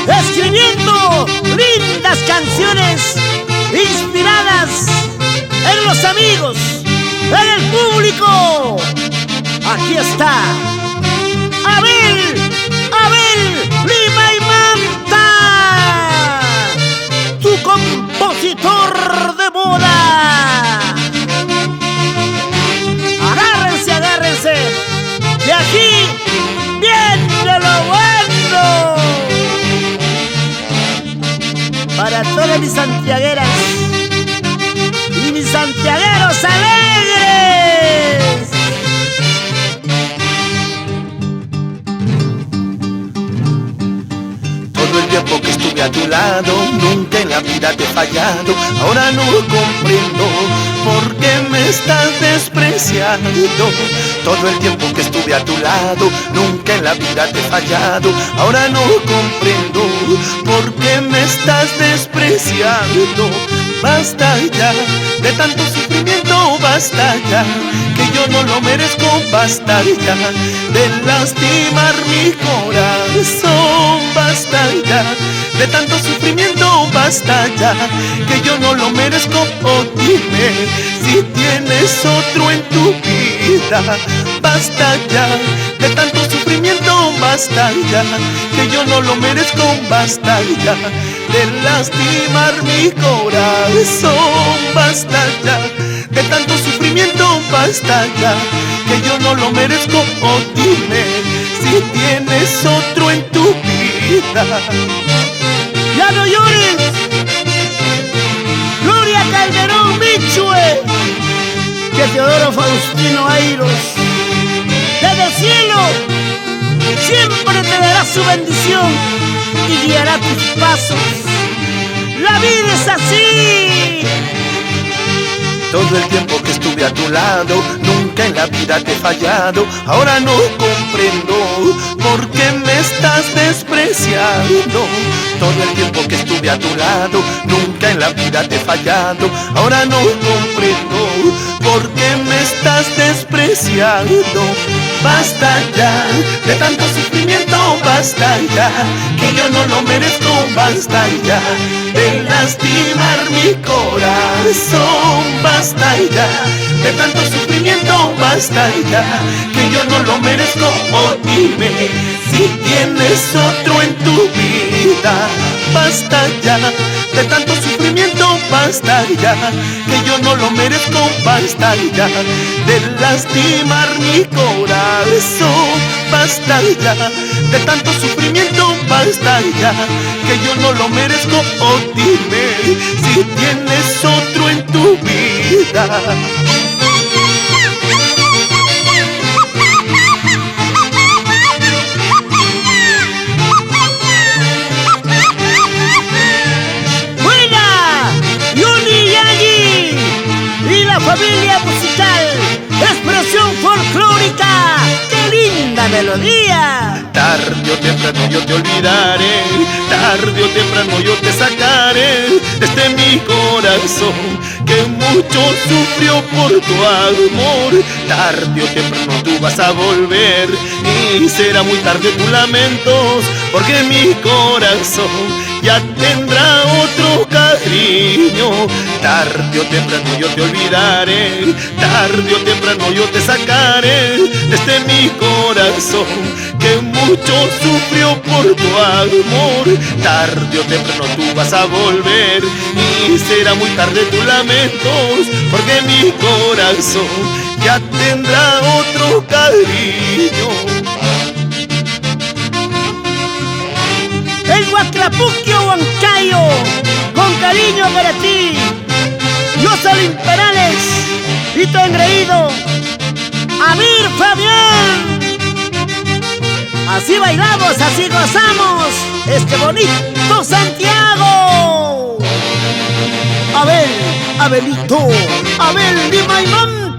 escribiendo lindas canciones inspiradas en los amigos, en el público. Aquí está Abel Lima y Manta, tu compositor de moda. Agárrense, de aquí viene lo bueno. Para todas mis santiagueras y mis santiagueros alegres. Todo el tiempo que estuve a tu lado, nunca en la vida te he fallado. Ahora no comprendo por qué me estás despreciando. Todo el tiempo que estuve a tu lado, nunca en la vida te he fallado. Ahora no comprendo por qué me estás despreciando. Basta ya de tanto sufrimiento, basta ya, que yo no lo merezco. Basta ya de lastimar mi corazón. Basta ya de tanto sufrimiento, basta ya, que yo no lo merezco. Oh, dime si tienes otro en tu vida. Basta ya de tanto sufrimiento, basta ya, que yo no lo merezco. Basta ya de lastimar mi corazón. Basta ya de tanto sufrimiento, basta ya, que yo no lo merezco. Oh, dime si tienes otro en tu vida. ¡Ya no llores! Gloria Calderón Michue, que Teodoro Faustino Airos, desde el cielo siempre te dará su bendición y guiará tus pasos. La vida es así. Todo el tiempo que estuve a tu lado, nunca en la vida te he fallado. Ahora no comprendo por qué me estás despreciando. Todo el tiempo que estuve a tu lado, nunca en la vida te he fallado. Ahora no comprendo por qué me estás despreciando. Basta ya de tanto sufrimiento, basta ya, que yo no lo merezco. Basta ya de lastimar mi corazón. Basta ya de tanto sufrimiento, basta ya, que yo no lo merezco. Oh, dime si tienes otro en tu vida. Basta ya de tanto sufrimiento, basta ya, que yo no lo merezco. Basta ya de lastimar mi corazón. Basta ya de tanto sufrimiento, basta ya, que yo no lo merezco. Oh, dime si tienes otro en tu vida. Familia musical, expresión folclórica, qué linda melodía. Tarde o temprano yo te olvidaré, tarde o temprano yo te sacaré desde mi corazón, que mucho sufrió por tu amor. Tarde o temprano tú vas a volver y será muy tarde tus lamentos, porque mi corazón ya tendrá otro cariño. Tarde o temprano yo te olvidaré, tarde o temprano yo te sacaré desde mi corazón, que mucho sufrió por tu amor. Tarde o temprano tú vas a volver y será muy tarde tus lamentos, porque mi corazón ya tendrá otro cariño. El Huaclapuquio Huancayo, con cariño para ti. Yo soy Perales y tu engreído Amir Fabián. Así bailamos, así gozamos este bonito Santiago. Abel, Abelito, Abel Lima y Manta.